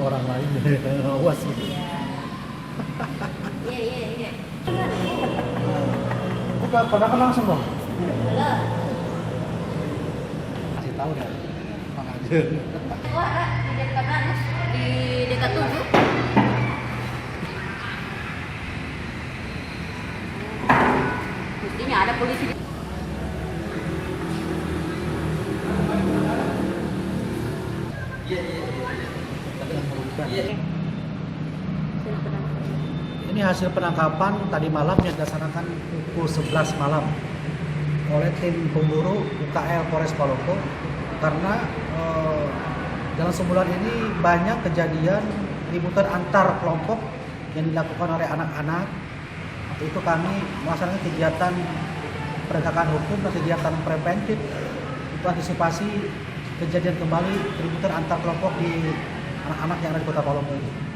orang lain. Awas gitu. Iya. Bukan, padahal langsung dong. Halo. Kasih tahu deh. Mang aja. Wah, di dekat mana? Di dekat tubuh. Mestinya ada polisi. Ini hasil penangkapan tadi malam yang dilaksanakan pukul 11 malam oleh tim pemburu UKL Polres Palopo karena dalam sebulan ini banyak kejadian ributan antar kelompok yang dilakukan oleh anak-anak. Untuk itu kami melaksanakan kegiatan penegakan hukum dan kegiatan preventif untuk antisipasi kejadian kembali ributan antar kelompok di anak-anak yang ada di Kota Palopo ini.